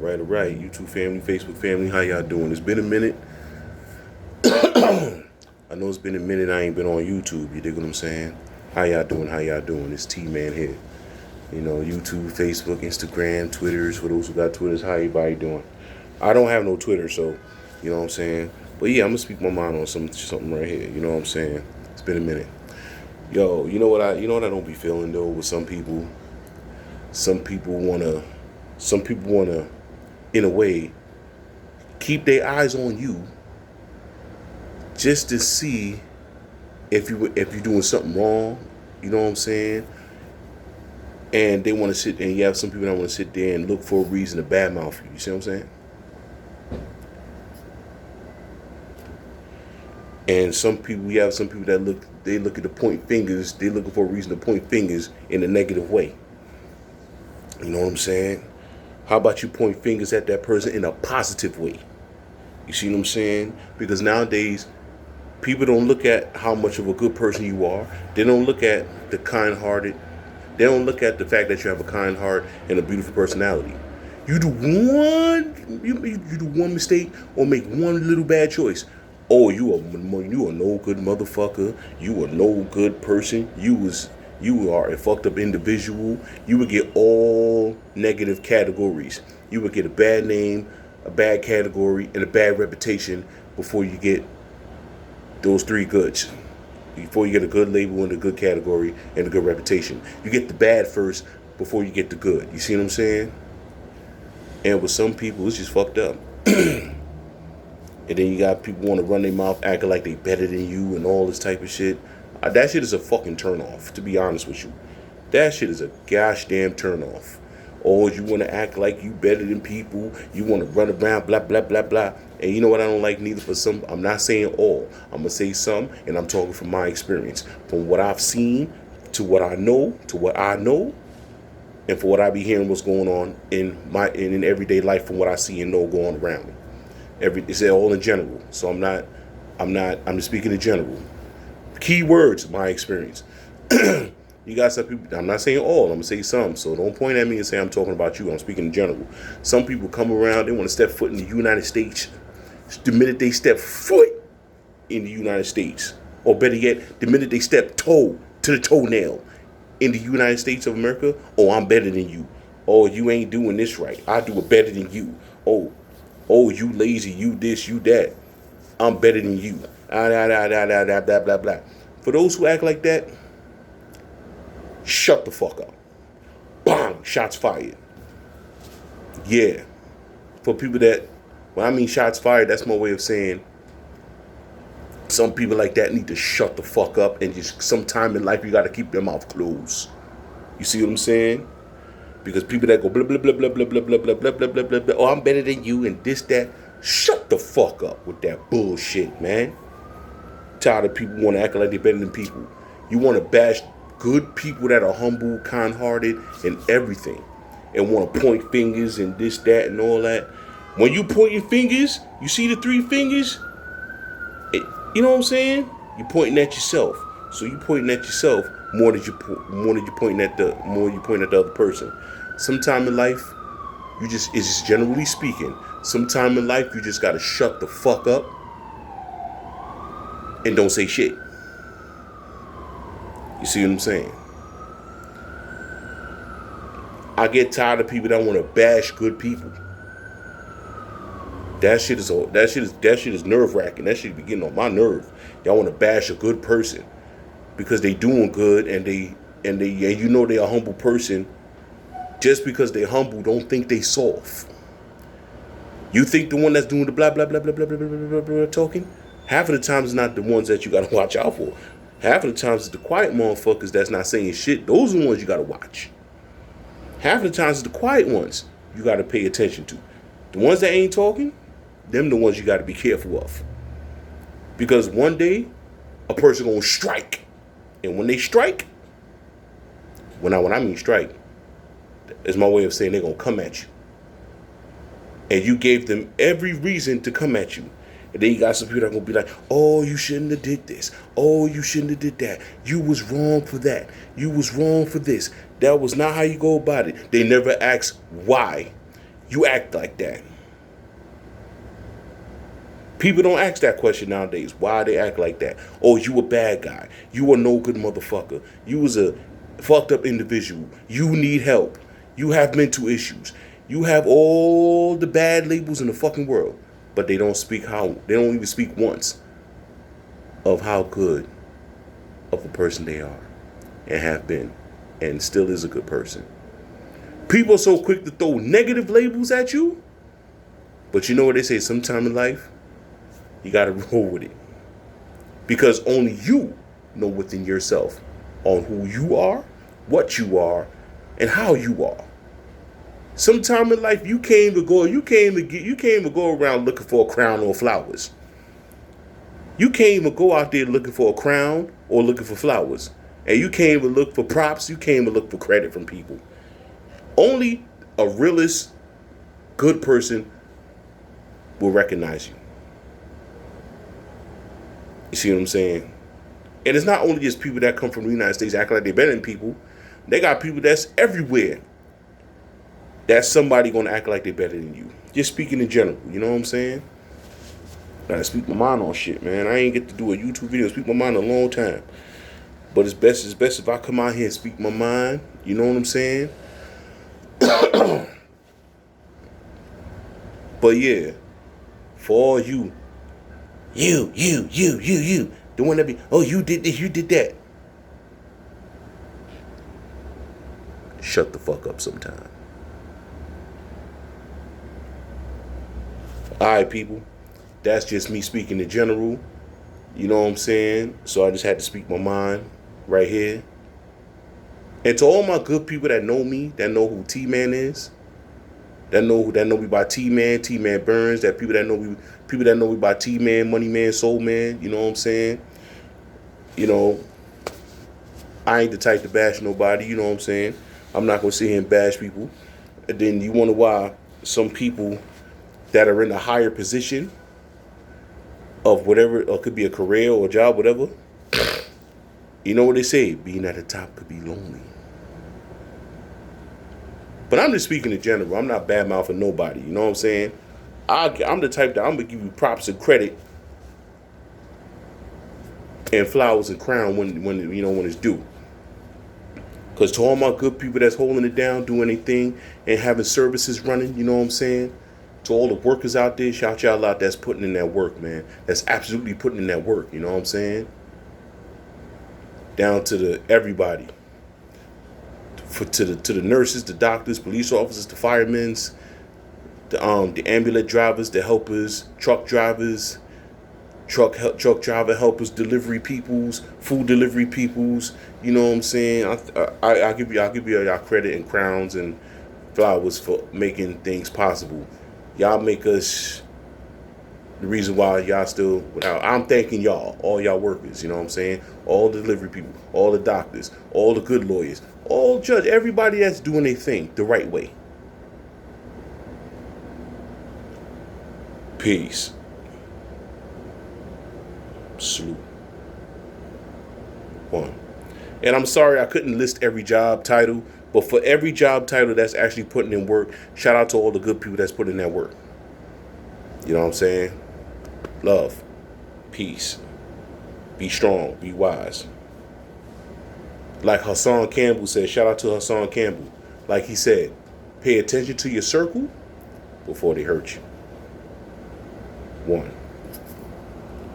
All right. YouTube family, Facebook family, how y'all doing? It's been a minute. I know it's been a minute I ain't been on YouTube. You dig what I'm saying? How y'all doing? How y'all doing? It's Tman here. You know, YouTube, Facebook, Instagram, Twitters. For those who got Twitters, how everybody doing? I don't have no Twitter, so you know what I'm saying. But yeah, I'm gonna speak my mind on something right here. You know what I'm saying? It's been a minute. Yo, you know what I don't be feeling though with some people. Some people wanna, in a way, keep their eyes on you just to see if you're doing something wrong. You know what I'm saying? And they want to sit, and you have some people that want to sit there and look for a reason to badmouth you. You see what I'm saying? And we have some people that look at the point fingers. They're looking for a reason to point fingers in a negative way. You know what I'm saying? How about you point fingers at that person in a positive way? You see what I'm saying? Because nowadays, people don't look at how much of a good person you are. They don't look at the kind-hearted. They don't look at the fact that you have a kind heart and a beautiful personality. You do one mistake or make one little bad choice. Oh, you are no good motherfucker. You are no good person. You are a fucked up individual. You would get all negative categories. You would get a bad name, a bad category, and a bad reputation before you get those three goods. Before you get a good label and a good category and a good reputation. You get the bad first before you get the good. You see what I'm saying? And with some people, it's just fucked up. And then you got people want to run their mouth acting like they better than you and all this type of shit. That shit is a fucking turnoff, to be honest with you. That shit is a gosh damn turnoff. Or you want to act like you better than people. You want to run around, blah, blah, blah, blah. And you know what I don't like neither for some? I'm not saying all. I'm going to say some, and I'm talking from my experience. From what I've seen, to what I know, and for what I be hearing what's going on in everyday life from what I see and know going around me. It's all in general. So I'm just speaking in general. Key words, my experience. You got some people, I'm not saying all, I'm going to say some. So don't point at me and say I'm talking about you. I'm speaking in general. Some people come around, they want to step foot in the United States. The minute they step foot in the United States, or better yet, the minute they step toe to the toenail in the United States of America, oh, I'm better than you. Oh, you ain't doing this right. I do it better than you. Oh, you lazy, you this, you that. I'm better than you. Blah, blah, blah. For those who act like that, shut the fuck up. Bang! Shots fired. Yeah. For people that, when I mean shots fired, that's my way of saying some people like that need to shut the fuck up and just sometime in life you got to keep their mouth closed. You see what I'm saying? Because people that go blah, blah, blah, blah, blah, blah, blah, blah, blah, blah, blah, blah, blah, oh, I'm better than you and this, that. Shut the fuck up with that bullshit, man. Tired of people want to act like they're better than people. You want to bash good people that are humble, kind-hearted, and everything, and want to point fingers and this, that, and all that. When you point your fingers, you see the three fingers. You know what I'm saying? You're pointing at yourself. So you pointing at yourself more than you pointing at the other person. Sometime in life, it's just generally speaking. Sometime in life, you just gotta shut the fuck up and don't say shit. You see what I'm saying? I get tired of people that want to bash good people. That shit is nerve wracking. That shit be getting on my nerve. Y'all want to bash a good person because they doing good and you know they a humble person. Just because they humble, don't think they soft. You think the one that's doing the blah blah blah blah blah blah blah blah blah talking? Half of the times it's not the ones that you gotta watch out for. Half of the times it's the quiet motherfuckers that's not saying shit. Those are the ones you gotta watch. Half of the times it's the quiet ones you gotta pay attention to. The ones that ain't talking, them the ones you gotta be careful of. Because one day, a person gonna strike. And when they strike, when I mean strike, is my way of saying they're gonna come at you. And you gave them every reason to come at you. And then you got some people that are going to be like, oh, you shouldn't have did this. Oh, you shouldn't have did that. You was wrong for that. You was wrong for this. That was not how you go about it. They never ask why. You act like that. People don't ask that question nowadays. Why they act like that? Oh, you a bad guy. You a no good motherfucker. You was a fucked up individual. You need help. You have mental issues. You have all the bad labels in the fucking world. But they don't speak how, they don't even speak once of how good of a person they are and have been and still is a good person. People are so quick to throw negative labels at you. But you know what they say, sometime in life, you got to roll with it. Because only you know within yourself on who you are, what you are, and how you are. Sometime in life you came to go around looking for a crown or flowers. You can't even go out there looking for a crown or looking for flowers. And you can't even look for props, you can't even look for credit from people. Only a realist, good person will recognize you. You see what I'm saying? And it's not only just people that come from the United States acting like they're better than people. They got people that's everywhere. That's somebody gonna act like they're better than you. Just speaking in general, you know what I'm saying? Gotta speak my mind on shit, man. I ain't get to do a YouTube video, speak my mind in a long time. But it's best if I come out here and speak my mind, you know what I'm saying? But yeah, for all you, the one that be, oh, you did this, you did that. Shut the fuck up sometime. Alright, people. That's just me speaking in general. You know what I'm saying? So I just had to speak my mind right here. And to all my good people that know me, that know who Tman is, that know me by Tman Burns, that people that know me by Tman, Money Man, Soul Man, you know what I'm saying? You know, I ain't the type to bash nobody, you know what I'm saying? I'm not gonna sit here and bash people. And then you wonder why some people that are in a higher position of whatever, or could be a career or a job, whatever. You know what they say, being at the top could be lonely. But I'm just speaking in general. I'm not bad mouthing nobody. You know what I'm saying? I'm the type that I'm gonna give you props and credit and flowers and crown when it's due. Because to all my good people that's holding it down, doing anything, and having services running, you know what I'm saying? To all the workers out there, shout y'all out that's putting in that work, man. That's absolutely putting in that work, you know what I'm saying? Down to the everybody. To the nurses, the doctors, police officers, the firemen, the ambulance drivers, the helpers, truck drivers, truck driver helpers, delivery peoples, food delivery peoples. You know what I'm saying? I give y'all credit and crowns and flowers for making things possible. Y'all make us the reason why y'all still without. I'm thanking y'all, all y'all workers. You know what I'm saying? All the delivery people, all the doctors, all the good lawyers, all judge, everybody that's doing their thing the right way. Peace. Salute. One. And I'm sorry I couldn't list every job title, but for every job title that's actually putting in work, shout out to all the good people that's putting in that work. You know what I'm saying? Love. Peace. Be strong. Be wise. Like Hassan Campbell said, shout out to Hassan Campbell. Like he said, pay attention to your circle before they hurt you. One.